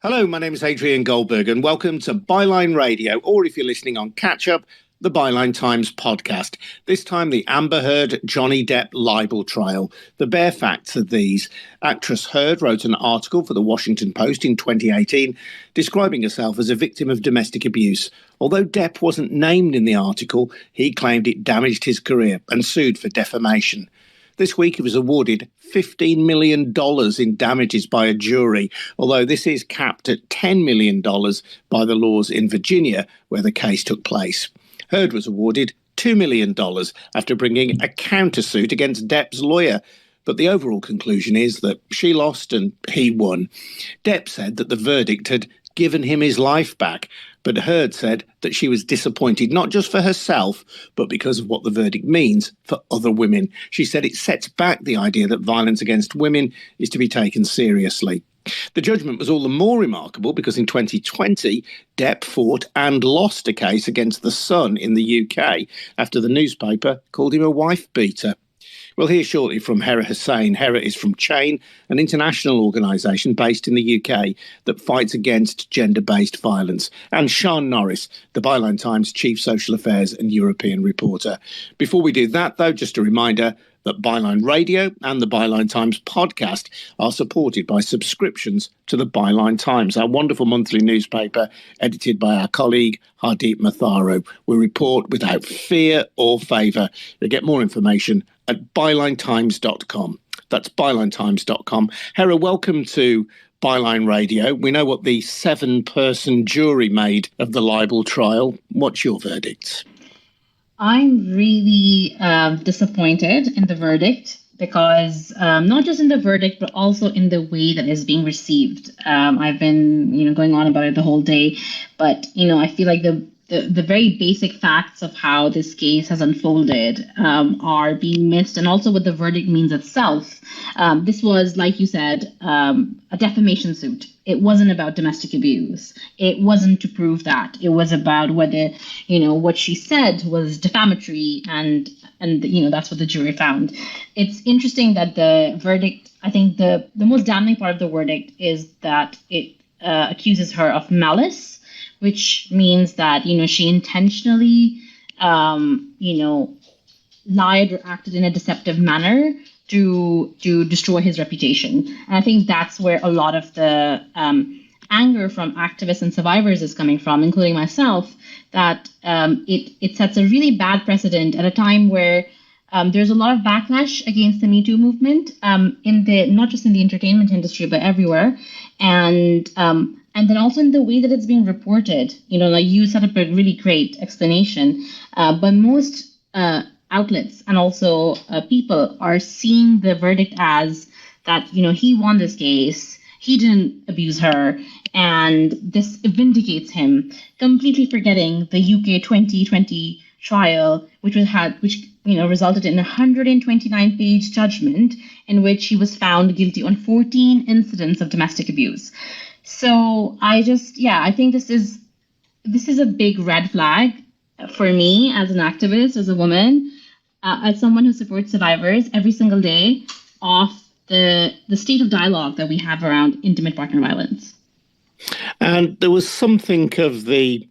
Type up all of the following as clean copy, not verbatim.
Hello, my name is Adrian Goldberg and welcome to Byline Radio, or if you're listening on Catch Up, the Byline Times podcast. This time the Amber Heard Johnny Depp libel trial. The bare facts are these. Actress Heard wrote an article for the Washington Post in 2018 describing herself as a victim of domestic abuse. Although Depp wasn't named in the article, he claimed it damaged his career and sued for defamation. This week he was awarded $15 million in damages by a jury, although this is capped at $10 million by the laws in Virginia, where the case took place. Heard was awarded $2 million after bringing a countersuit against Depp's lawyer. But the overall conclusion is that she lost and he won. Depp said that the verdict had given him his life back, but Heard said that she was disappointed not just for herself, but because of what the verdict means for other women. She said it sets back the idea that violence against women is to be taken seriously. The judgment was all the more remarkable because in 2020, Depp fought and lost a case against The Sun in the UK after the newspaper called him a wife beater. We'll hear shortly from Hera Hussain. Hera is from Chayn, an international organisation based in the UK that fights against gender-based violence, and Sian Norris, the Byline Times Chief Social Affairs and European reporter. Before we do that, though, just a reminder that Byline Radio and the Byline Times podcast are supported by subscriptions to the Byline Times, our wonderful monthly newspaper edited by our colleague Hardeep Matharo. We report without fear or favour. You get more information at bylinetimes.com. That's bylinetimes.com. Hera, welcome to Byline Radio. We know what the 7-person jury made of the libel trial. What's your verdict? I'm really disappointed in the verdict because not just in the verdict, but also in the way that it's being received. I've been, going on about it the whole day, but, I feel like the very basic facts of how this case has unfolded are being missed, and also what the verdict means itself. This was, like you said, a defamation suit. It wasn't about domestic abuse. It wasn't to prove that. It was about whether, what she said was defamatory, and that's what the jury found. It's interesting that the verdict, I think the most damning part of the verdict is that it accuses her of malice, which means that, she intentionally, lied or acted in a deceptive manner to destroy his reputation. And I think that's where a lot of the anger from activists and survivors is coming from, including myself, that it sets a really bad precedent at a time where there's a lot of backlash against the Me Too movement, not just in the entertainment industry, but everywhere. And then also in the way that it's being reported, like you set up a really great explanation, but most outlets and also people are seeing the verdict as that, he won this case, he didn't abuse her, and this vindicates him, completely forgetting the UK 2020 trial, which resulted in a 129-page judgment in which he was found guilty on 14 incidents of domestic abuse. So I think this is a big red flag for me as an activist, as a woman, as someone who supports survivors every single day of the state of dialogue that we have around intimate partner violence. And there was something of the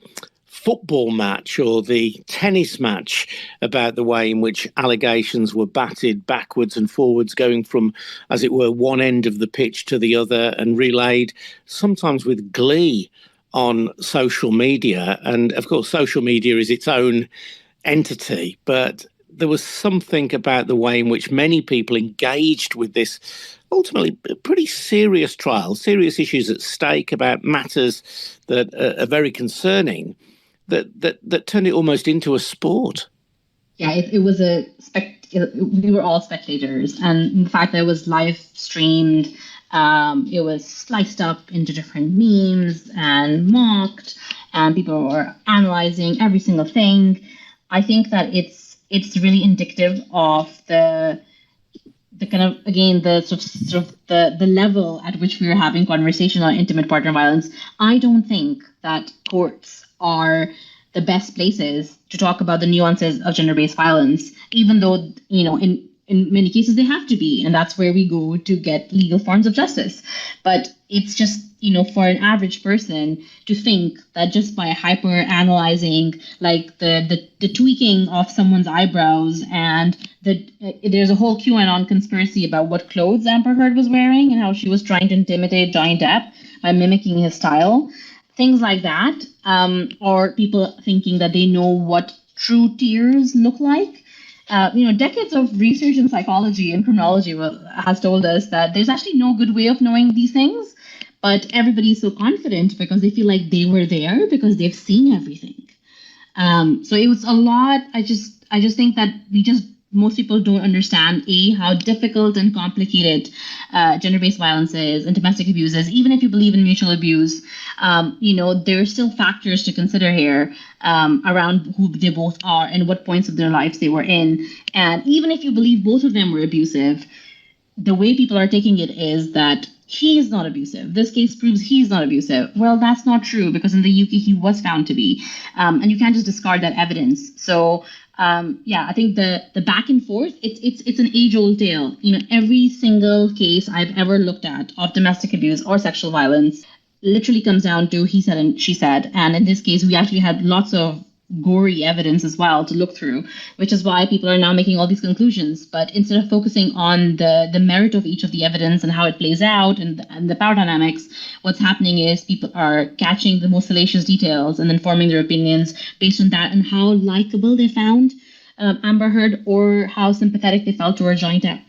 football match or the tennis match about the way in which allegations were batted backwards and forwards, going from, as it were, one end of the pitch to the other and relayed sometimes with glee on social media. And of course, social media is its own entity, but there was something about the way in which many people engaged with this ultimately pretty serious trial, serious issues at stake about matters that are very concerning, that turned it almost into a sport. Yeah, it was we were all spectators, and the fact that it was live streamed, it was sliced up into different memes and mocked, and people were analyzing every single thing. I think that it's really indicative of the kind of, again, the sort of the level at which we are having conversation on intimate partner violence. I don't think that courts are the best places to talk about the nuances of gender-based violence, even though, in in many cases they have to be, and that's where we go to get legal forms of justice. But it's just, for an average person to think that just by hyper analyzing, like the tweaking of someone's eyebrows, and there's a whole QAnon conspiracy about what clothes Amber Heard was wearing and how she was trying to intimidate Johnny Depp by mimicking his style, things like that, or people thinking that they know what true tears look like. Decades of research in psychology and criminology has told us that there's actually no good way of knowing these things, but everybody's so confident because they feel like they were there because they've seen everything. So it was a lot. I just think that most people don't understand how difficult and complicated gender-based violence is and domestic abuse is. Even if you believe in mutual abuse, there are still factors to consider here around who they both are and what points of their lives they were in. And even if you believe both of them were abusive, the way people are taking it is that he's not abusive. This case proves he's not abusive. Well, that's not true, because in the UK he was found to be, and you can't just discard that evidence. So. I think the back and forth, it's an age-old tale. Every single case I've ever looked at of domestic abuse or sexual violence literally comes down to he said and she said. And in this case, we actually had lots of gory evidence as well to look through, which is why people are now making all these conclusions. But instead of focusing on the merit of each of the evidence and how it plays out and the power dynamics, what's happening is people are catching the most salacious details and then forming their opinions based on that and how likable they found Amber Heard or how sympathetic they felt towards Johnny Depp.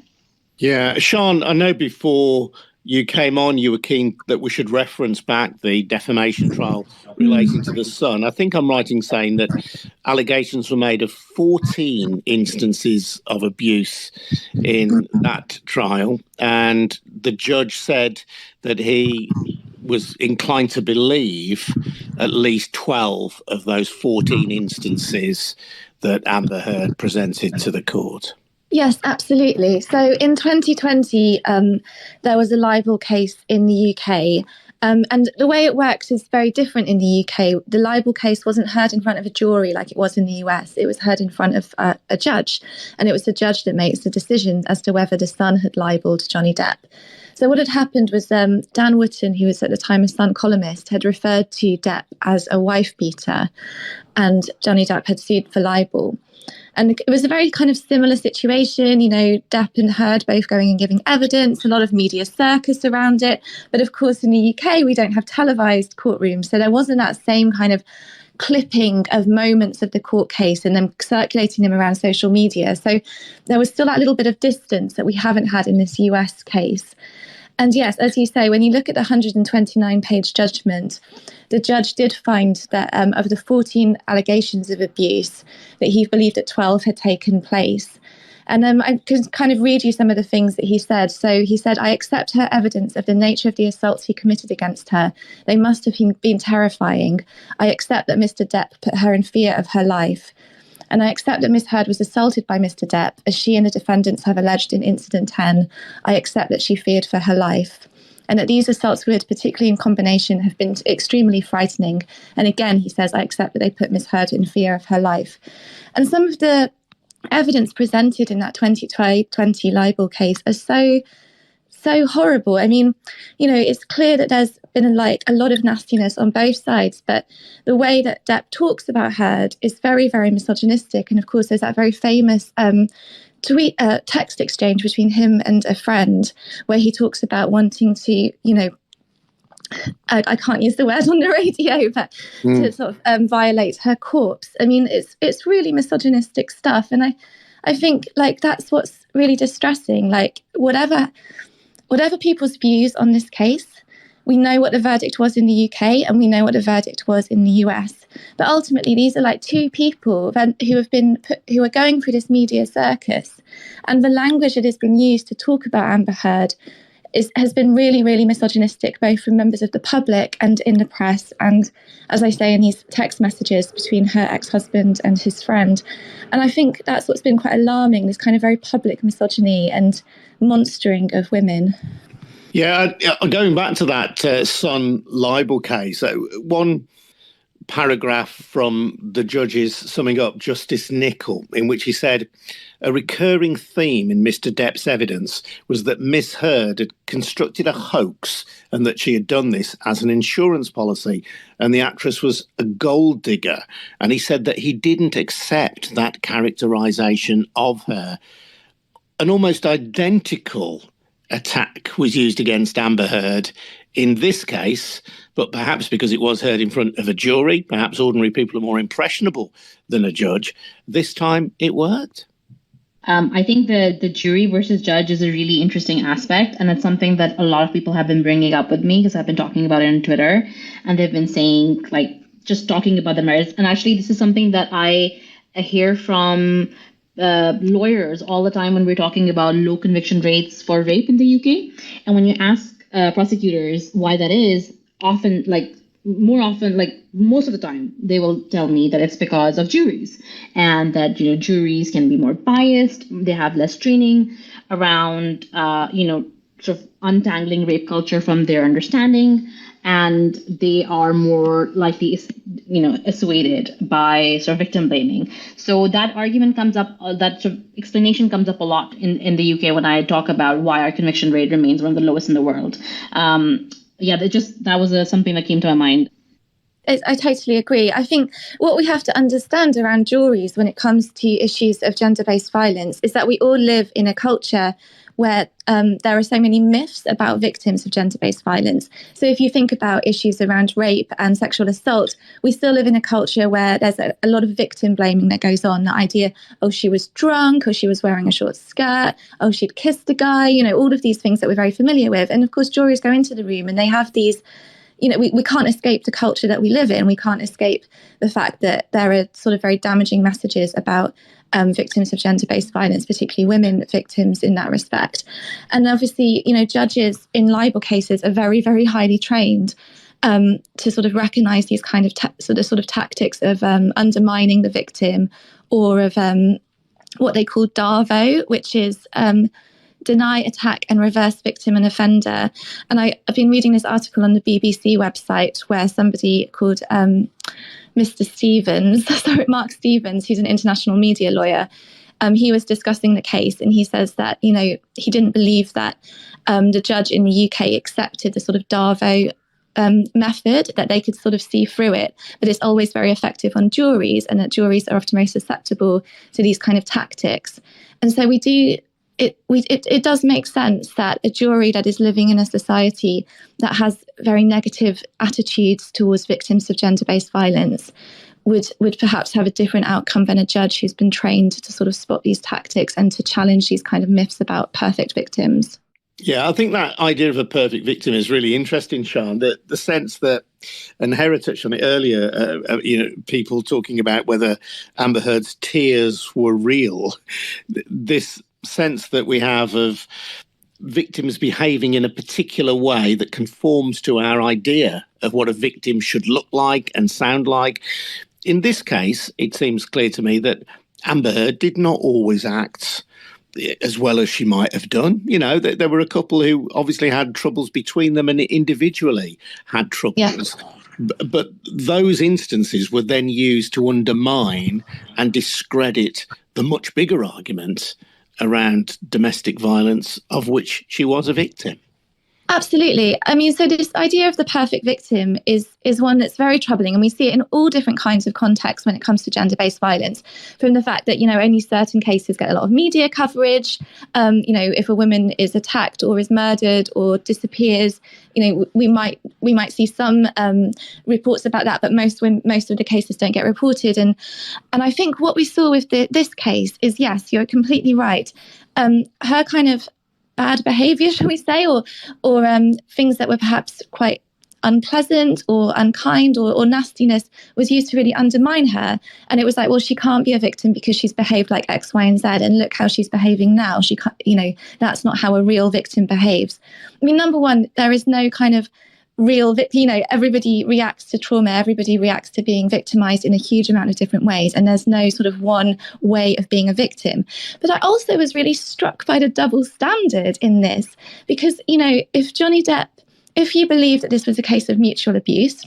Yeah, Sian, I know before you came on, you were keen that we should reference back the defamation trial relating to The Sun. I think I'm right in saying that allegations were made of 14 instances of abuse in that trial, and the judge said that he was inclined to believe at least 12 of those 14 instances that Amber Heard presented to the court. Yes, absolutely. So in 2020, there was a libel case in the UK. And the way it works is very different in the UK. The libel case wasn't heard in front of a jury like it was in the US. It was heard in front of a judge. And it was the judge that makes the decision as to whether The Sun had libelled Johnny Depp. So what had happened was Dan Wootton, who was at the time a Sun columnist, had referred to Depp as a wife beater, and Johnny Depp had sued for libel. And it was a very kind of similar situation, Depp and Heard both going and giving evidence, a lot of media circus around it. But of course, in the UK, we don't have televised courtrooms. So there wasn't that same kind of clipping of moments of the court case and then circulating them around social media. So there was still that little bit of distance that we haven't had in this US case. And yes, as you say, when you look at the 129-page judgment, the judge did find that of the 14 allegations of abuse, that he believed that 12 had taken place. And I can kind of read you some of the things that he said. So he said, I accept her evidence of the nature of the assaults he committed against her. They must have been terrifying. I accept that Mr. Depp put her in fear of her life. And I accept that Miss Heard was assaulted by Mr. Depp, as she and the defendants have alleged in Incident 10. I accept that she feared for her life. And that these assaults would, particularly in combination, have been extremely frightening. And again, he says, I accept that they put Miss Heard in fear of her life. And some of the evidence presented in that 2020 libel case are so horrible. I mean, it's clear that there's been a lot of nastiness on both sides, but the way that Depp talks about Heard is very, very misogynistic. And of course, there's that very famous text exchange between him and a friend where he talks about wanting to, I can't use the word on the radio, but to sort of violate her corpse. I mean, it's really misogynistic stuff. And I think that's what's really distressing. Whatever people's views on this case, we know what the verdict was in the UK and we know what the verdict was in the US. But ultimately, these are two people who are going through this media circus. And the language that has been used to talk about Amber Heard has been really, really misogynistic, both from members of the public and in the press. And as I say, in these text messages between her ex-husband and his friend. And I think that's what's been quite alarming, this kind of very public misogyny and monstering of women. Yeah, going back to that Sun libel case, one paragraph from the judge's summing up, Justice Nichol, in which he said, a recurring theme in Mr. Depp's evidence was that Miss Heard had constructed a hoax and that she had done this as an insurance policy, and the actress was a gold digger. And he said that he didn't accept that characterisation of her. An almost identical attack was used against Amber Heard in this case, but perhaps because it was heard in front of a jury, perhaps ordinary people are more impressionable than a judge, this time it worked. I think the jury versus judge is a really interesting aspect, and it's something that a lot of people have been bringing up with me because I've been talking about it on Twitter, and they've been saying, like, just talking about the merits. And actually, this is something that I hear from lawyers all the time when we're talking about low conviction rates for rape in the UK. And when you ask prosecutors why that is, most of the time, they will tell me that it's because of juries, and that, juries can be more biased. They have less training around, sort of untangling rape culture from their understanding, and they are more likely, assuaded by sort of victim blaming. So that argument comes up, that sort of explanation comes up a lot in the UK when I talk about why our conviction rate remains one of the lowest in the world. That was something that came to my mind. I totally agree. I think what we have to understand around juries when it comes to issues of gender-based violence is that we all live in a culture where there are so many myths about victims of gender-based violence. So if you think about issues around rape and sexual assault, we still live in a culture where there's a lot of victim blaming that goes on. The idea, oh, she was drunk, or she was wearing a short skirt, oh, she'd kissed a guy, all of these things that we're very familiar with. And of course, juries go into the room and they have these, we can't escape the culture that we live in. We can't escape the fact that there are sort of very damaging messages about victims of gender-based violence, particularly women victims in that respect. And obviously, judges in libel cases are very, very highly trained to sort of recognise these kind of tactics of undermining the victim, or of what they call DARVO, which is deny, attack and reverse victim and offender. And I've been reading this article on the BBC website where somebody called Mr. Stevens, Mark Stevens, who's an international media lawyer, he was discussing the case, and he says that, he didn't believe that the judge in the UK accepted the sort of DARVO method, that they could sort of see through it, but it's always very effective on juries, and that juries are often very susceptible to these kind of tactics. And so it does make sense that a jury that is living in a society that has very negative attitudes towards victims of gender-based violence would perhaps have a different outcome than a judge who's been trained to sort of spot these tactics and to challenge these kind of myths about perfect victims. Yeah, I think that idea of a perfect victim is really interesting, Sian. The sense that, and Hera touched on it earlier, people talking about whether Amber Heard's tears were real. This sense that we have of victims behaving in a particular way that conforms to our idea of what a victim should look like and sound like. In this case, it seems clear to me that Amber Heard did not always act as well as she might have done. There were a couple who obviously had troubles between them and individually had troubles. Yeah. But those instances were then used to undermine and discredit the much bigger argument around domestic violence of which she was a victim. Absolutely. I mean, so this idea of the perfect victim is one that's very troubling, and we see it in all different kinds of contexts when it comes to gender-based violence, from the fact that, only certain cases get a lot of media coverage. If a woman is attacked or is murdered or disappears, we might see some reports about that, but most of the cases don't get reported. And I think what we saw with this case is, yes, you're completely right. Her kind of bad behaviour, shall we say, or things that were perhaps quite unpleasant or unkind or nastiness was used to really undermine her. And it was like, well, she can't be a victim because she's behaved like X, Y, and Z, and look how she's behaving now. She can't, that's not how a real victim behaves. I mean, number one, there is no kind of real, everybody reacts to trauma, everybody reacts to being victimized in a huge amount of different ways, and there's no sort of one way of being a victim. But I also was really struck by the double standard in this, because, if Johnny Depp, if you believe that this was a case of mutual abuse,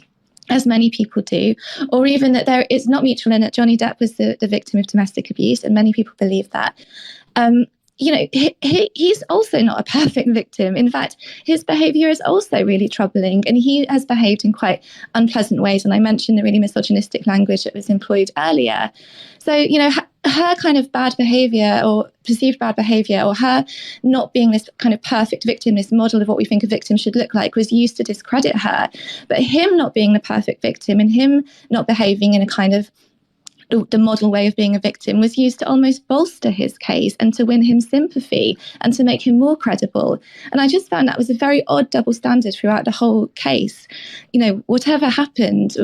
as many people do, or even that it's not mutual and that Johnny Depp was the victim of domestic abuse, and many people believe that. He's also not a perfect victim. In fact, his behaviour is also really troubling, and he has behaved in quite unpleasant ways. And I mentioned the really misogynistic language that was employed earlier. So, her kind of bad behaviour or perceived bad behaviour, or her not being this kind of perfect victim, this model of what we think a victim should look like, was used to discredit her. But him not being the perfect victim and him not behaving in a kind of the model way of being a victim was used to almost bolster his case and to win him sympathy and to make him more credible. And I just found that was a very odd double standard throughout the whole case. Whatever happened,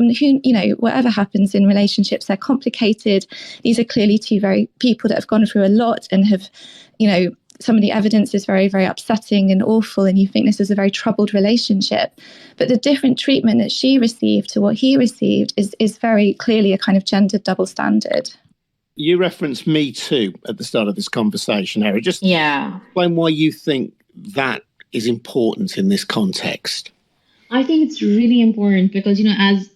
whatever happens in relationships, they're complicated. These are clearly two very people that have gone through a lot and have, some of the evidence is very, very upsetting and awful, and you think this is a very troubled relationship. But the different treatment that she received to what he received is very clearly a kind of gendered double standard. You referenced Me Too at the start of this conversation, Hera. Just explain why you think that is important in this context. I think it's really important because, as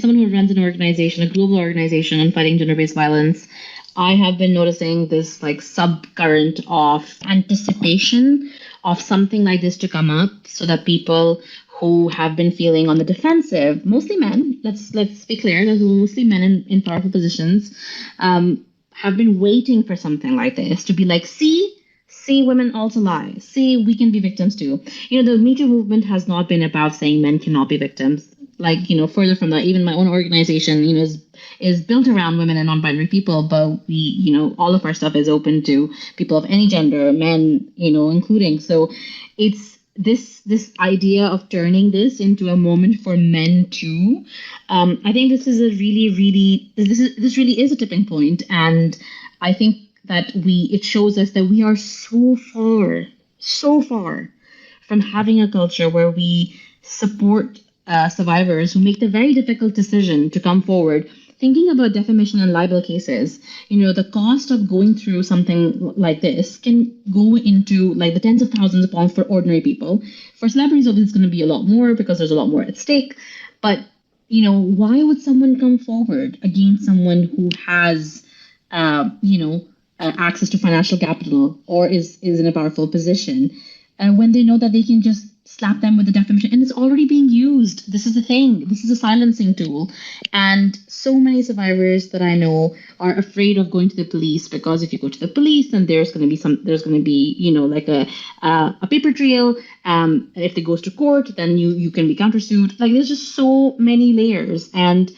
someone who runs an organization, a global organization on fighting gender-based violence, I have been noticing this subcurrent of anticipation of something like this to come up, so that people who have been feeling on the defensive, mostly men, let's be clear, there's mostly men in powerful positions, have been waiting for something like this to be like, see, women also lie. See, we can be victims too. The Me Too movement has not been about saying men cannot be victims. Further from that, even my own organization, is built around women and non-binary people, but we, all of our stuff is open to people of any gender, men, including. So it's this idea of turning this into a moment for men too. I think this is this really is a tipping point, and I think that it shows us that we are so far from having a culture where we support survivors who make the very difficult decision to come forward. Thinking about defamation and libel cases, the cost of going through something like this can go into the tens of thousands of pounds for ordinary people. For celebrities, obviously, it's going to be a lot more because there's a lot more at stake. But, why would someone come forward against someone who has, access to financial capital or is in a powerful position when they know that they can just slap them with the defamation, and it's already being used. This is the thing. This is a silencing tool. And so many survivors that I know are afraid of going to the police, because if you go to the police, then there's going to be a paper trail. And if it goes to court, then you can be countersued. There's just so many layers. And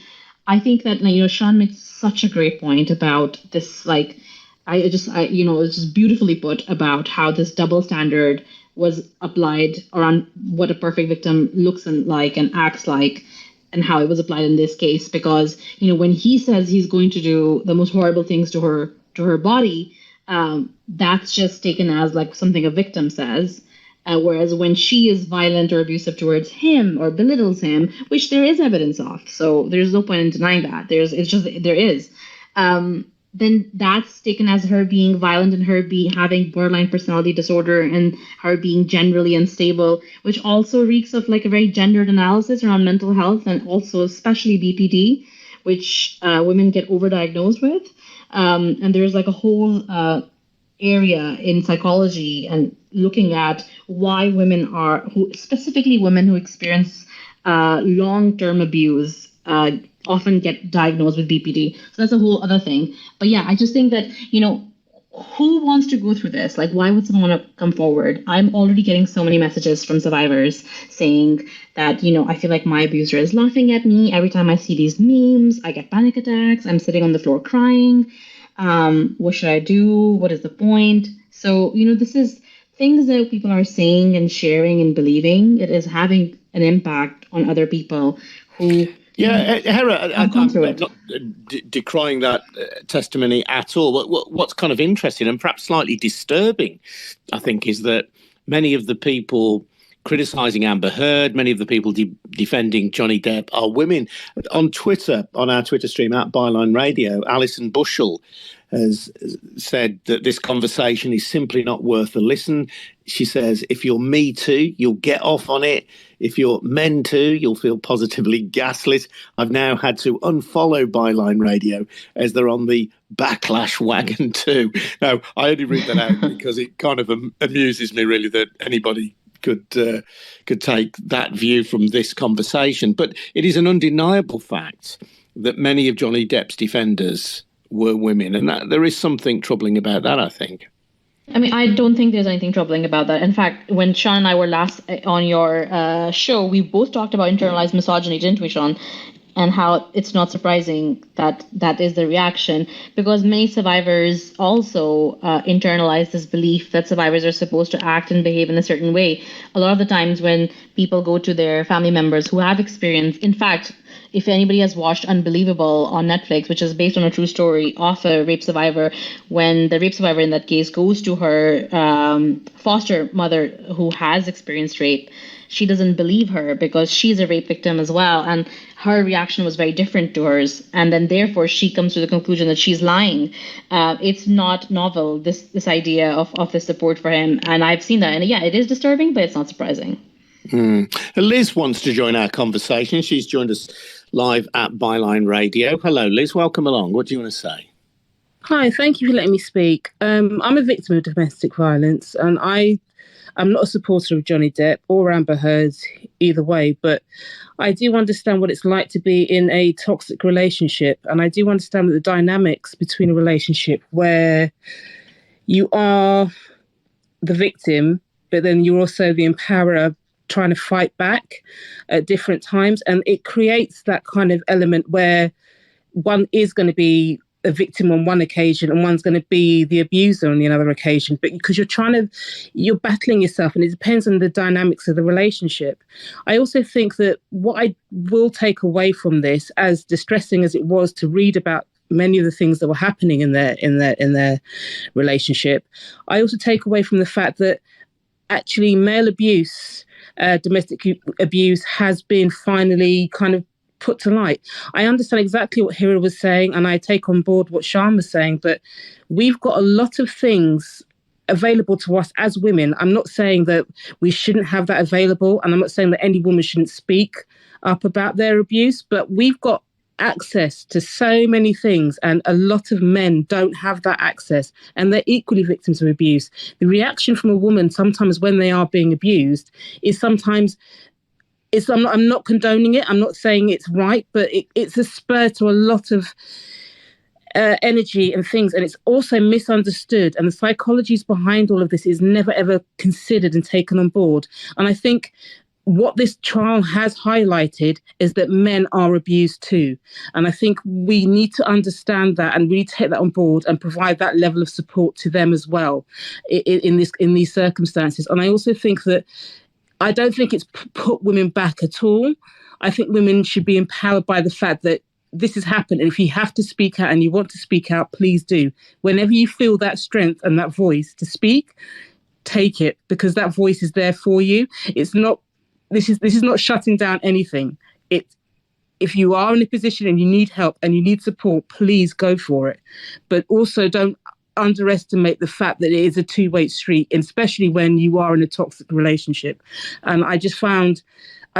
I think that, Sean made such a great point about this, it's just beautifully put about how this double standard was applied around what a perfect victim looks like and acts like, and how it was applied in this case. Because, when he says he's going to do the most horrible things to her body, that's just taken as something a victim says. Whereas when she is violent or abusive towards him or belittles him, which there is evidence of, so there's no point in denying that. There is. Then that's taken as her being violent and her having borderline personality disorder and her being generally unstable, which also reeks of a very gendered analysis around mental health, and also especially BPD, which women get overdiagnosed with. And there's a whole area in psychology and looking at why specifically women who experience long-term abuse often get diagnosed with BPD. So that's a whole other thing. But yeah, I just think that, who wants to go through this? Why would someone want to come forward? I'm already getting so many messages from survivors saying that, I feel like my abuser is laughing at me. Every time I see these memes, I get panic attacks. I'm sitting on the floor crying. What should I do? What is the point? So, this is things that people are saying and sharing and believing. It is having an impact on other people who... Yeah, Hera, I'm not decrying that testimony at all. What's kind of interesting and perhaps slightly disturbing, I think, is that many of the people criticising Amber Heard, many of the people defending Johnny Depp are women. On Twitter, on our Twitter stream at Byline Radio, Alison Bushell has said that this conversation is simply not worth a listen. she says, if you're Me Too, you'll get off on it. If you're Men Too, you'll feel positively gaslit. I've now had to unfollow Byline Radio as they're on the backlash wagon too. Now, I only read that out because it kind of amuses me, really, that anybody could take that view from this conversation. But it is an undeniable fact that many of Johnny Depp's defenders were women, and that there is something troubling about that, I think. I mean, I don't think there's anything troubling about that. In fact, when Sean and I were last on your show, we both talked about internalized misogyny, didn't we, Sean? And how it's not surprising that that is the reaction, because many survivors also internalize this belief that survivors are supposed to act and behave in a certain way. A lot of the times when people go to their family members who have experience, in fact, if anybody has watched Unbelievable on Netflix, which is based on a true story of a rape survivor, when the rape survivor in that case goes to her foster mother who has experienced rape, she doesn't believe her because she's a rape victim as well. And her reaction was very different to hers. And then therefore she comes to the conclusion that she's lying. It's not novel, this idea of the support for him. And I've seen that. And yeah, it is disturbing, but it's not surprising. Liz wants to join our conversation. She's joined us live at Byline Radio. Hello, Liz. Welcome along. What do you want to say? Hi, thank you for letting me speak. I'm a victim of domestic violence, and I'm not a supporter of Johnny Depp or Amber Heard either way, but I do understand what it's like to be in a toxic relationship. And I do understand the dynamics between a relationship where you are the victim, but then you're also the empowerer trying to fight back at different times. And it creates that kind of element where one is going to be a victim on one occasion and one's going to be the abuser on the other occasion, but because you're battling yourself, and it depends on the dynamics of the relationship. I also think that what I will take away from this, as distressing as it was to read about many of the things that were happening in their relationship, I also take away from the fact that actually male abuse, domestic abuse, has been finally kind of put to light. I understand exactly what Hera was saying, and I take on board what Chayn was saying, but we've got a lot of things available to us as women. I'm not saying that we shouldn't have that available, and I'm not saying that any woman shouldn't speak up about their abuse, but we've got access to so many things, and a lot of men don't have that access, and they're equally victims of abuse. The reaction from a woman sometimes when they are being abused is sometimes I'm not condoning it. I'm not saying it's right, but it's a spur to a lot of energy and things. And it's also misunderstood. And the psychologies behind all of this is never, ever considered and taken on board. And I think what this trial has highlighted is that men are abused too. And I think we need to understand that and really take that on board and provide that level of support to them as well in these circumstances. And I also think that I don't think it's put women back at all. I think women should be empowered by the fact that this has happened. And if you have to speak out and you want to speak out, please do. Whenever you feel that strength and that voice to speak, take it, because that voice is there for you. It's not, this is not shutting down anything. If you are in a position and you need help and you need support, please go for it. But also don't underestimate the fact that it is a two-way street, especially when you are in a toxic relationship. And I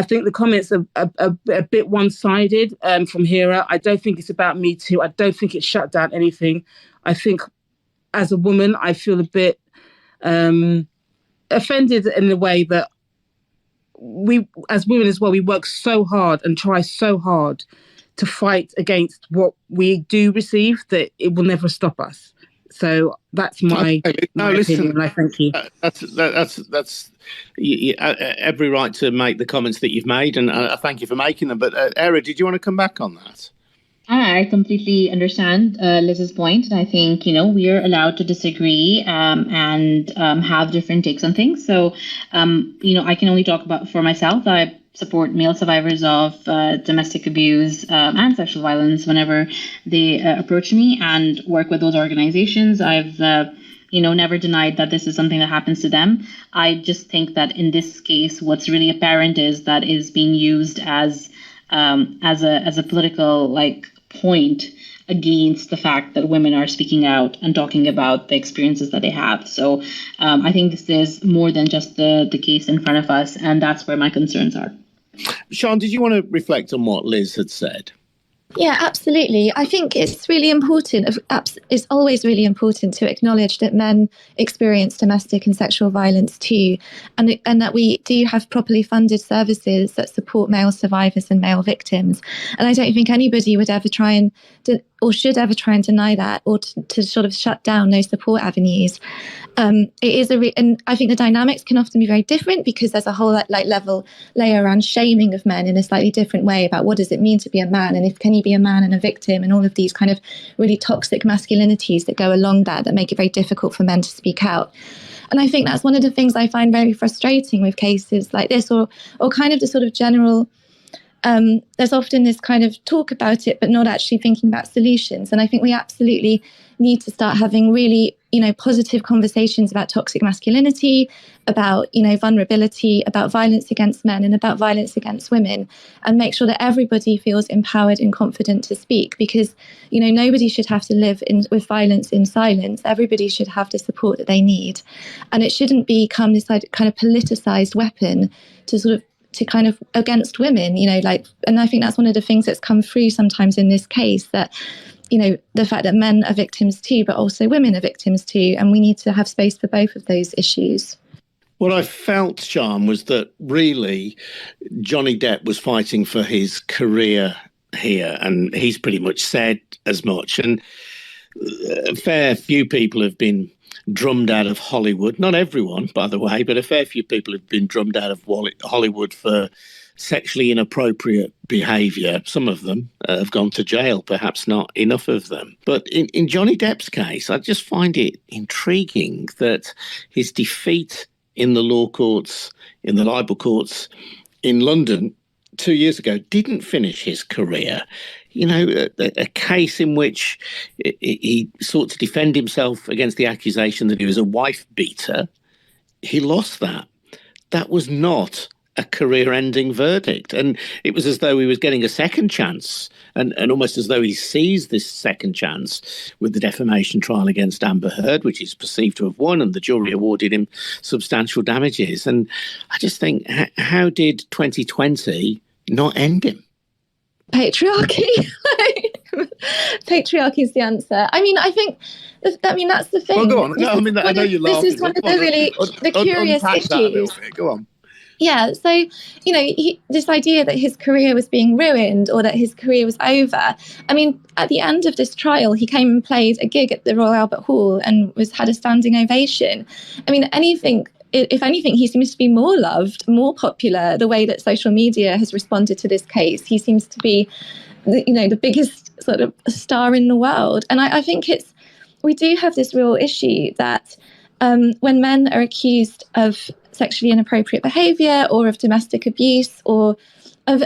think the comments are a bit one-sided from Hera. I don't think it's about Me Too. I don't think it shut down anything. I think as a woman, I feel a bit offended in the way that we, as women as well, we work so hard and try so hard to fight against what we do receive that it will never stop us. So that's my opinion, and I thank you. That's every right to make the comments that you've made, and I thank you for making them. But Hera, did you want to come back on that? I completely understand Liz's point, and I think we are allowed to disagree and have different takes on things. So I can only talk about for myself. I support male survivors of domestic abuse and sexual violence whenever they approach me, and work with those organizations. I've never denied that this is something that happens to them. I just think that in this case, what's really apparent is that is being used as a political point against the fact that women are speaking out and talking about the experiences that they have. So I think this is more than just the case in front of us, and that's where my concerns are. Chayn, did you want to reflect on what Liz had said? Yeah, absolutely. I think it's really important. It's always really important to acknowledge that men experience domestic and sexual violence too, and that we do have properly funded services that support male survivors and male victims. And I don't think anybody would ever try and or should ever try and deny that, or to sort of shut down those support avenues. It is and I think the dynamics can often be very different because there's a whole layer around shaming of men in a slightly different way about what does it mean to be a man, and if can you be a man and a victim, and all of these kind of really toxic masculinities that go along that make it very difficult for men to speak out. And I think that's one of the things I find very frustrating with cases like this, or kind of the sort of general. There's often this kind of talk about it, but not actually thinking about solutions. And I think we absolutely need to start having really, positive conversations about toxic masculinity, about, vulnerability, about violence against men and about violence against women, and make sure that everybody feels empowered and confident to speak, because, nobody should have to live with violence in silence. Everybody should have the support that they need. And it shouldn't become this kind of politicized weapon to kind of against women, and I think that's one of the things that's come through sometimes in this case, that, the fact that men are victims too, but also women are victims too. And we need to have space for both of those issues. What I felt, Chayn, was that really Johnny Depp was fighting for his career here, and he's pretty much said as much. And a fair few people have been drummed out of Hollywood. Not everyone, by the way, but a fair few people have been drummed out of Hollywood for sexually inappropriate behaviour. Some of them have gone to jail, perhaps not enough of them. But in Johnny Depp's case, I just find it intriguing that his defeat in the law courts, in the libel courts in London 2 years ago didn't finish his career. A case in which he sought to defend himself against the accusation that he was a wife beater, he lost that. That was not a career-ending verdict. And it was as though he was getting a second chance, and almost as though he seized this second chance with the defamation trial against Amber Heard, which he's perceived to have won, and the jury awarded him substantial damages. And I just think, how did 2020 not end him? Patriarchy. Patriarchy is the answer. I mean, I think, that's the thing. Well, go on. No, I know you're laughing. This is one of the curious issues. Go on. Yeah, so, this idea that his career was being ruined or that his career was over. I mean, at the end of this trial, he came and played a gig at the Royal Albert Hall and had a standing ovation. I mean, if anything, he seems to be more loved, more popular, the way that social media has responded to this case. He seems to be, the biggest sort of star in the world. And I think we do have this real issue that when men are accused of sexually inappropriate behaviour or of domestic abuse or of,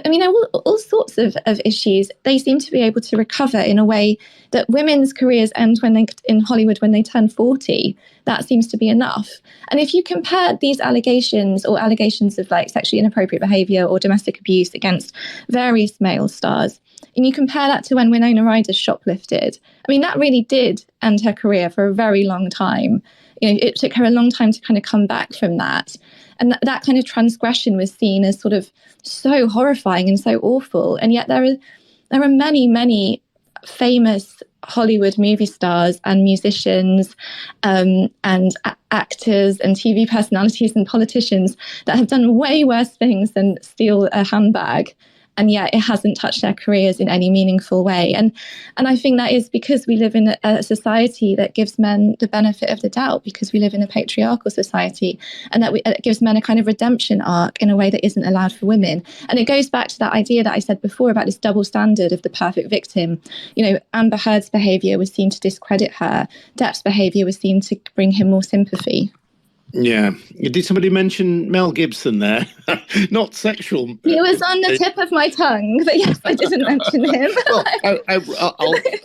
all sorts of issues, they seem to be able to recover in a way that women's careers end in Hollywood when they turn 40. That seems to be enough. And if you compare these allegations or allegations of sexually inappropriate behaviour or domestic abuse against various male stars, and you compare that to when Winona Ryder shoplifted, that really did end her career for a very long time. It took her a long time to kind of come back from that. And that kind of transgression was seen as sort of so horrifying and so awful. And yet there are many, many famous Hollywood movie stars and musicians and actors and TV personalities and politicians that have done way worse things than steal a handbag. And yet it hasn't touched their careers in any meaningful way. And I think that is because we live in a society that gives men the benefit of the doubt, because we live in a patriarchal society, and that it gives men a kind of redemption arc in a way that isn't allowed for women. And it goes back to that idea that I said before about this double standard of the perfect victim. Amber Heard's behaviour was seen to discredit her. Depp's behaviour was seen to bring him more sympathy. Yeah. Did somebody mention Mel Gibson there? Not sexual. He was on the tip of my tongue, but yes, I didn't mention him. Well,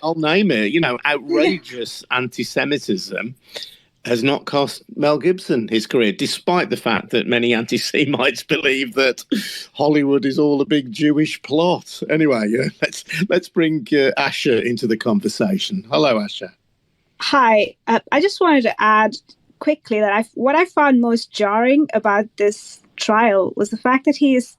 I'll name it. Outrageous anti-Semitism has not cost Mel Gibson his career, despite the fact that many anti-Semites believe that Hollywood is all a big Jewish plot. Anyway, let's bring Asha into the conversation. Hello, Asha. Hi. I just wanted to add quickly that what I found most jarring about this trial was the fact that he is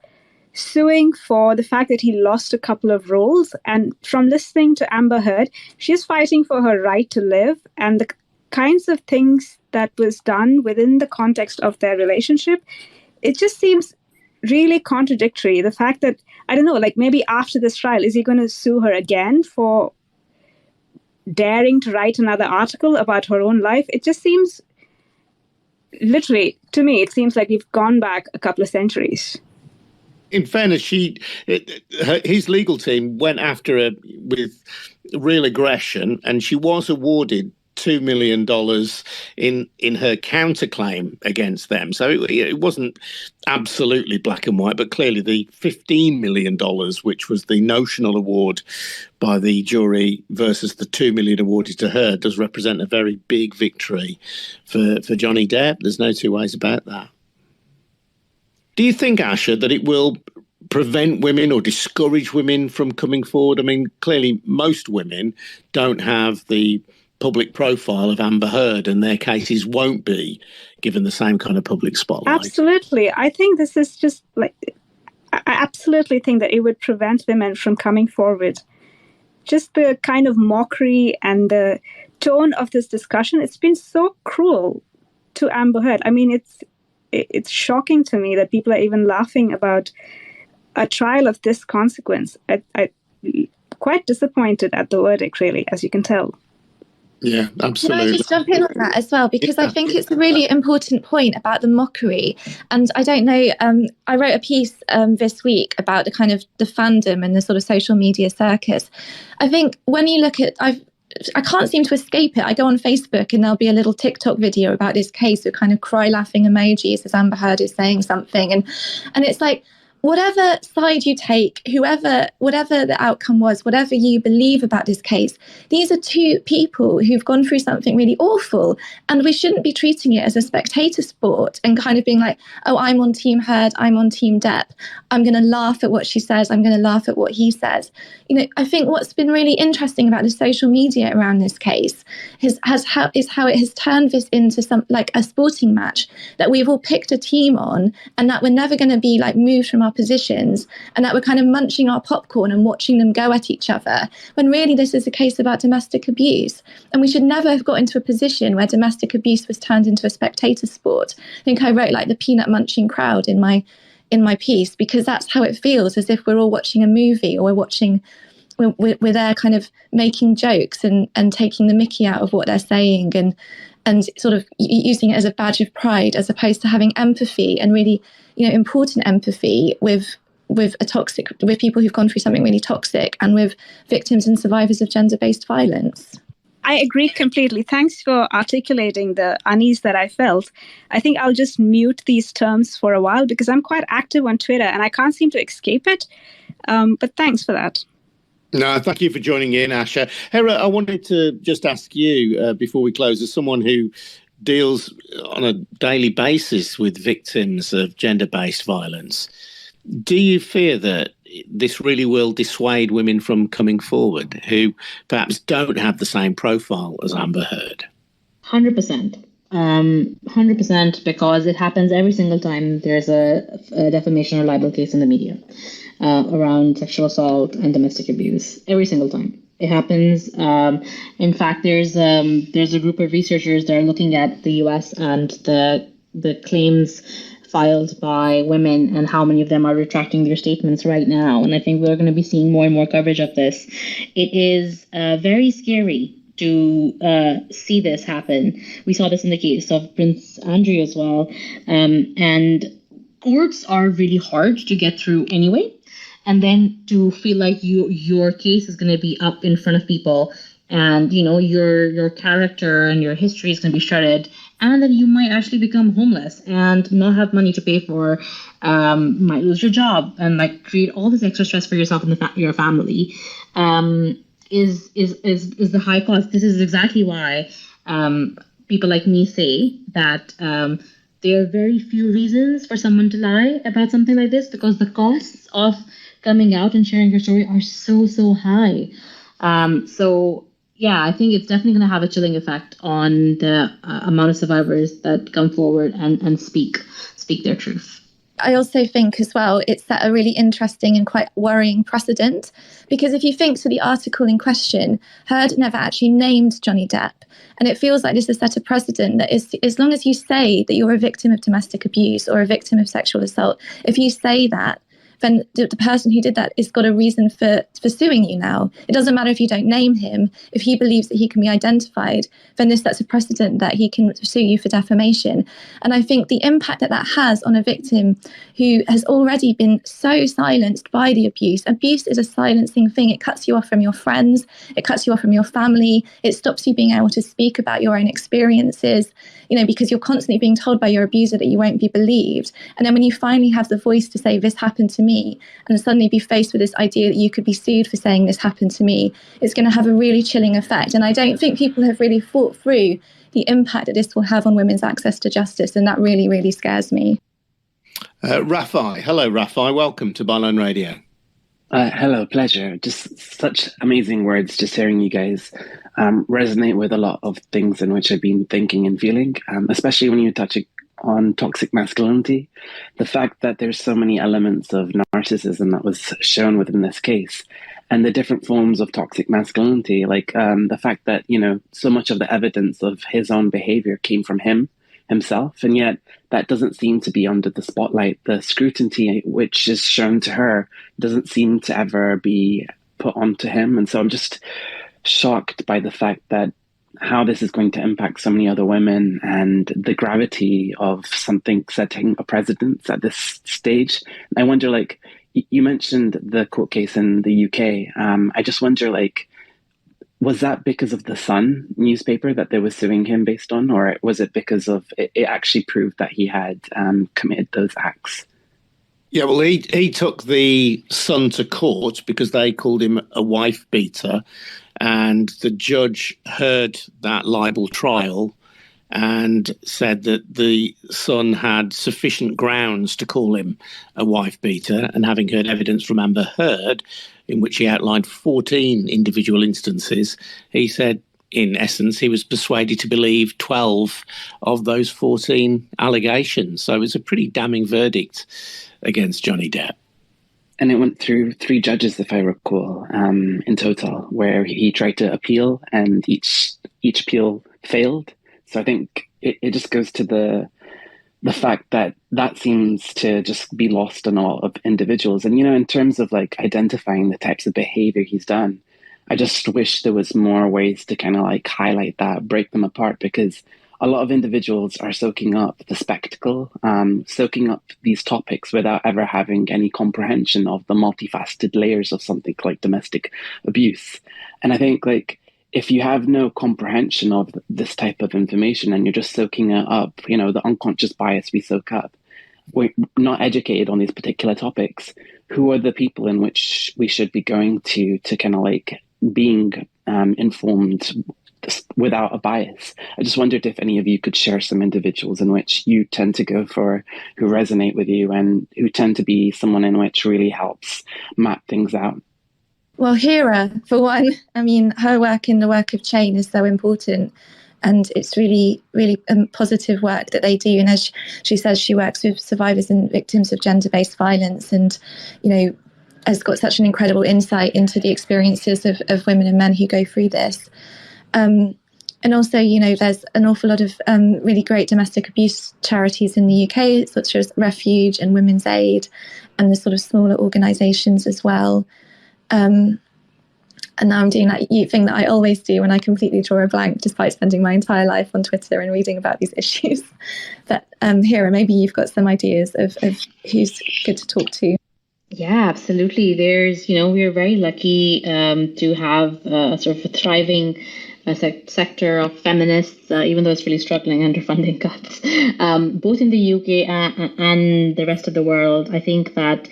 suing for the fact that he lost a couple of roles. And from listening to Amber Heard, she's fighting for her right to live, and the kinds of things that was done within the context of their relationship, it just seems really contradictory. The fact that, I don't know, like maybe after this trial, is he going to sue her again for daring to write another article about her own life? It just seems, literally, to me, it seems like we've gone back a couple of centuries. In fairness, his legal team went after her with real aggression, and she was awarded $2 million in her counterclaim against them. So it wasn't absolutely black and white, but clearly the $15 million, which was the notional award by the jury versus the $2 million awarded to her, does represent a very big victory for Johnny Depp. There's no two ways about that. Do you think, Asha, that it will prevent women or discourage women from coming forward? I mean, clearly most women don't have the public profile of Amber Heard, and their cases won't be given the same kind of public spotlight. Absolutely. I think this is just like, I absolutely think that it would prevent women from coming forward. Just the kind of mockery and the tone of this discussion, it's been so cruel to Amber Heard. I mean, it's shocking to me that people are even laughing about a trial of this consequence. I'm quite disappointed at the verdict, really, as you can tell. Yeah, absolutely. Can I just jump in on that as well? Because I think it's a really important point about the mockery. And I don't know, I wrote a piece this week about the kind of the fandom and the sort of social media circus. I think when you look at, I can't seem to escape it. I go on Facebook and there'll be a little TikTok video about this case with kind of cry laughing emojis as Amber Heard is saying something. And it's like, whatever side you take, whatever the outcome was, whatever you believe about this case, these are two people who've gone through something really awful, and we shouldn't be treating it as a spectator sport and kind of being like, oh, I'm on Team Heard, I'm on Team Depp, I'm going to laugh at what she says, I'm going to laugh at what he says. You know, I think what's been really interesting about the social media around this case is how it has turned this into some like a sporting match that we've all picked a team on, and that we're never going to be like moved from our positions, and that we're kind of munching our popcorn and watching them go at each other, when really this is a case about domestic abuse, and we should never have got into a position where domestic abuse was turned into a spectator sport. I think I wrote like the peanut munching crowd in my piece, because that's how it feels, as if we're all watching a movie, or we're there kind of making jokes and taking the mickey out of what they're saying, and sort of using it as a badge of pride, as opposed to having empathy, and really, you know, important empathy with people who've gone through something really toxic, and with victims and survivors of gender-based violence. I agree completely. Thanks for articulating the unease that I felt. I think I'll just mute these terms for a while, because I'm quite active on Twitter and I can't seem to escape it. But thanks for that. No, thank you for joining in, Asha. Hera, I wanted to just ask you before we close, as someone who deals on a daily basis with victims of gender-based violence, do you fear that this really will dissuade women from coming forward who perhaps don't have the same profile as Amber Heard? 100%. 100%, because it happens every single time there's a defamation or libel case in the media around sexual assault and domestic abuse. Every single time it happens. In fact, there's a group of researchers that are looking at the US and the claims filed by women and how many of them are retracting their statements right now. And I think we're going to be seeing more and more coverage of this. It is very scary to see this happen. We saw this in the case of Prince Andrew as well. And courts are really hard to get through anyway. And then to feel like your case is going to be up in front of people, and you know your character and your history is going to be shredded, and then you might actually become homeless and not have money to pay for, might lose your job, and like create all this extra stress for yourself and your family, is the high cost. This is exactly why people like me say that there are very few reasons for someone to lie about something like this, because the costs of coming out and sharing your story are so high. So yeah, I think it's definitely going to have a chilling effect on the amount of survivors that come forward and speak their truth. I also think as well, it set a really interesting and quite worrying precedent, because if you think to the article in question, Heard never actually named Johnny Depp. And it feels like this has set a precedent that is, as long as you say that you're a victim of domestic abuse or a victim of sexual assault, if you say that, then the person who did that has got a reason for suing you now. It doesn't matter if you don't name him. If he believes that he can be identified, then this sets a precedent that he can sue you for defamation. And I think the impact that has on a victim who has already been so silenced by the abuse. Abuse is a silencing thing. It cuts you off from your friends. It cuts you off from your family. It stops you being able to speak about your own experiences, because you're constantly being told by your abuser that you won't be believed. And then when you finally have the voice to say, this happened to me, and suddenly be faced with this idea that you could be sued for saying this happened to me, it's going to have a really chilling effect. And I don't think people have really thought through the impact that this will have on women's access to justice. And that really, really scares me. Rafi. Hello, Rafi. Welcome to Byline Radio. Hello, pleasure. Just such amazing words. Just hearing you guys resonate with a lot of things in which I've been thinking and feeling, especially when you touch on toxic masculinity. The fact that there's so many elements of narcissism that was shown within this case, and the different forms of toxic masculinity, like the fact that, so much of the evidence of his own behavior came from himself, and yet that doesn't seem to be under the spotlight. The scrutiny which is shown to her doesn't seem to ever be put onto him. And so I'm just shocked by the fact that how this is going to impact so many other women, and the gravity of something setting a precedent at this stage. I wonder, you mentioned the court case in the UK. I just wonder, was that because of the Sun newspaper that they were suing him based on, or was it because of it actually proved that he had committed those acts? Yeah, well, he took the Sun to court because they called him a wife beater, and the judge heard that libel trial and said that the Sun had sufficient grounds to call him a wife beater. And having heard evidence from Amber Heard, in which he outlined 14 individual instances, he said, in essence, he was persuaded to believe 12 of those 14 allegations. So it was a pretty damning verdict against Johnny Depp. And it went through 3 judges, if I recall, in total, where he tried to appeal, and each appeal failed. So I think it just goes to the fact that seems to just be lost on a lot of individuals. And, in terms of identifying the types of behavior he's done, I just wish there was more ways to kind of highlight that, break them apart, because a lot of individuals are soaking up the spectacle, soaking up these topics without ever having any comprehension of the multifaceted layers of something like domestic abuse. And I think if you have no comprehension of this type of information and you're just soaking it up, the unconscious bias we soak up, we're not educated on these particular topics. Who are the people in which we should be going to kind of being informed without a bias? I just wondered if any of you could share some individuals in which you tend to go for, who resonate with you, and who tend to be someone in which really helps map things out. Well, Hera, for one, her work in the work of Chayn is so important, and it's really, really positive work that they do. And as she says, she works with survivors and victims of gender-based violence, and, has got such an incredible insight into the experiences of women and men who go through this. And also, there's an awful lot of really great domestic abuse charities in the UK, such as Refuge and Women's Aid, and the sort of smaller organisations as well. And now I'm doing that thing that I always do when I completely draw a blank, despite spending my entire life on Twitter and reading about these issues. But Hera, maybe you've got some ideas of who's good to talk to. Yeah, absolutely. There's, we're very lucky to have sort of a thriving sector of feminists, even though it's really struggling under funding cuts, both in the UK and the rest of the world. I think that,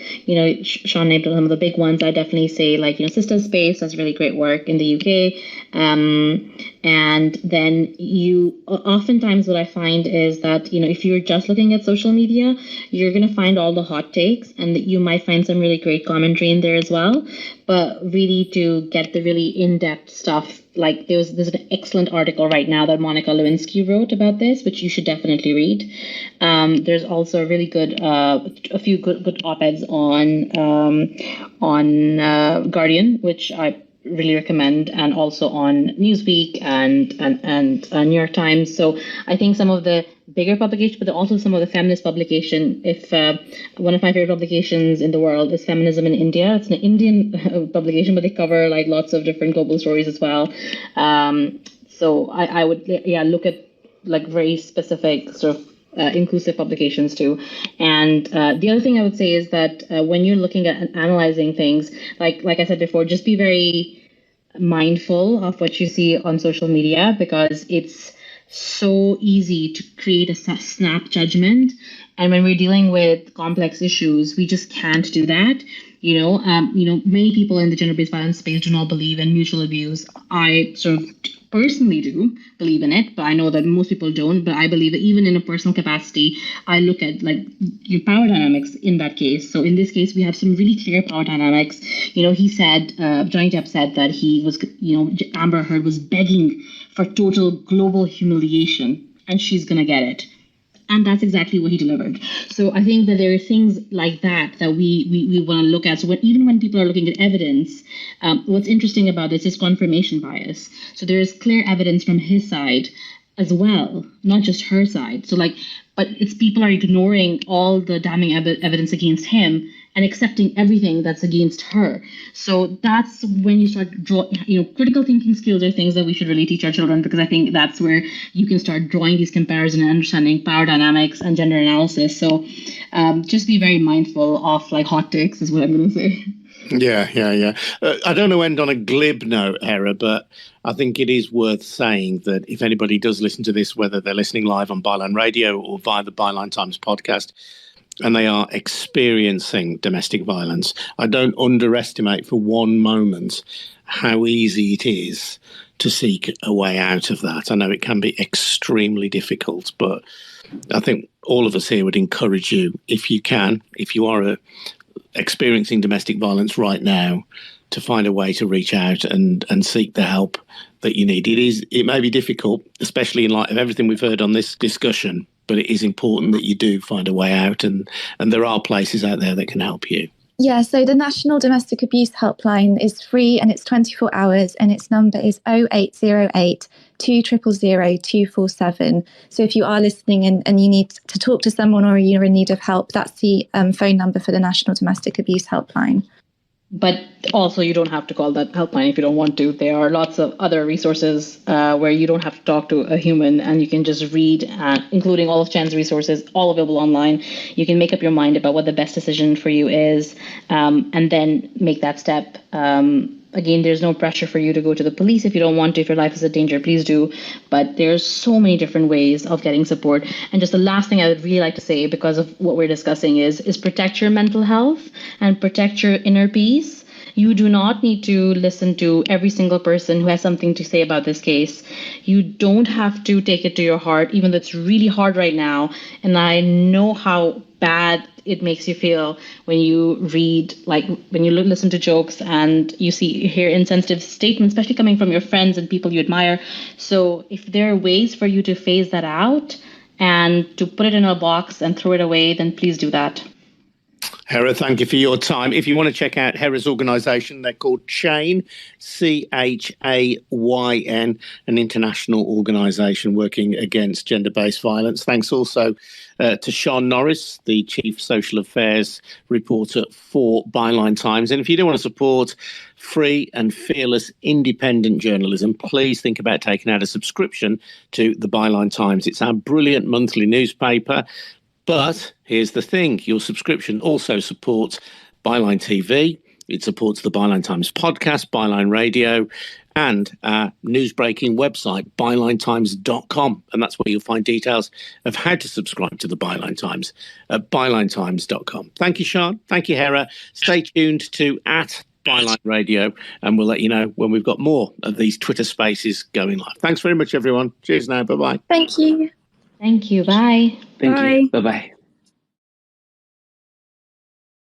Sean named some of the big ones. I definitely say Sister Space does really great work in the UK. And then oftentimes what I find is that, if you're just looking at social media, you're going to find all the hot takes, and that you might find some really great commentary in there as well. But really, to get the really in-depth stuff, like there's an excellent article right now that Monica Lewinsky wrote about this, which you should definitely read. There's also a really good, a few good op-eds on Guardian, which I really recommend, and also on Newsweek and New York Times. So I think some of the bigger publications, but also some of the feminist publication. If one of my favorite publications in the world is Feminism in India. It's an Indian publication, but they cover like lots of different global stories as well. So I would look at like very specific sort of inclusive publications too. And the other thing I would say is that when you're looking at analyzing things, like I said before, just be very mindful of what you see on social media, because it's so easy to create a snap judgment. And when we're dealing with complex issues, we just can't do that. Many people in the gender-based violence space do not believe in mutual abuse. I sort of personally do believe in it, but I know that most people don't. But I believe that even in a personal capacity, I look at like your power dynamics in that case. So in this case, we have some really clear power dynamics. He said, Johnny Depp said that he was, Amber Heard was begging for total global humiliation, and she's gonna get it. And that's exactly what he delivered. So I think that there are things like that we want to look at. So even when people are looking at evidence, what's interesting about this is confirmation bias. So there is clear evidence from his side as well, not just her side. So but it's people are ignoring all the damning evidence against him and accepting everything that's against her. So that's when you start critical thinking skills are things that we should really teach our children, because I think that's where you can start drawing these comparisons and understanding power dynamics and gender analysis. So just be very mindful of like hot takes is what I'm going to say. Yeah. I don't know, end on a glib note, Hera, but I think it is worth saying that if anybody does listen to this, whether they're listening live on Byline Radio or via the Byline Times podcast, and they are experiencing domestic violence, I don't underestimate for one moment how easy it is to seek a way out of that. I know it can be extremely difficult, but I think all of us here would encourage you, if you can, if you are experiencing domestic violence right now, to find a way to reach out and seek the help that you need. It may be difficult, especially in light of everything we've heard on this discussion, but it is important that you do find a way out, and there are places out there that can help you. Yeah, so the National Domestic Abuse Helpline is free and it's 24 hours, and its number is 0808 200 247. So if you are listening and you need to talk to someone or you're in need of help, that's the phone number for the National Domestic Abuse Helpline. But also, you don't have to call that helpline if you don't want to. There are lots of other resources where you don't have to talk to a human, and you can just read, including all of Chayn's resources, all available online. You can make up your mind about what the best decision for you is, and then make that step. Again, there's no pressure for you to go to the police if you don't want to. If your life is a danger, please do. But there's so many different ways of getting support. And just the last thing I would really like to say, because of what we're discussing, is protect your mental health and protect your inner peace. You do not need to listen to every single person who has something to say about this case. You don't have to take it to your heart, even though it's really hard right now. And I know how bad it makes you feel when you read, when you listen to jokes and you hear insensitive statements, especially coming from your friends and people you admire. So if there are ways for you to phase that out and to put it in a box and throw it away, then please do that. Hera, thank you for your time. If you want to check out Hera's organisation, they're called Chayn, Chayn, an international organisation working against gender-based violence. Thanks also to Sian Norris, the Chief Social Affairs reporter for Byline Times. And if you do want to support free and fearless independent journalism, please think about taking out a subscription to the Byline Times. It's our brilliant monthly newspaper. But here's the thing, your subscription also supports Byline TV, it supports the Byline Times podcast, Byline Radio, and our news-breaking website, bylinetimes.com. And that's where you'll find details of how to subscribe to the Byline Times at bylinetimes.com. Thank you, Sian. Thank you, Hera. Stay tuned to Byline Radio, and we'll let you know when we've got more of these Twitter Spaces going live. Thanks very much, everyone. Cheers now. Bye-bye. Thank you. Thank you. Bye. Thank you. Bye-bye.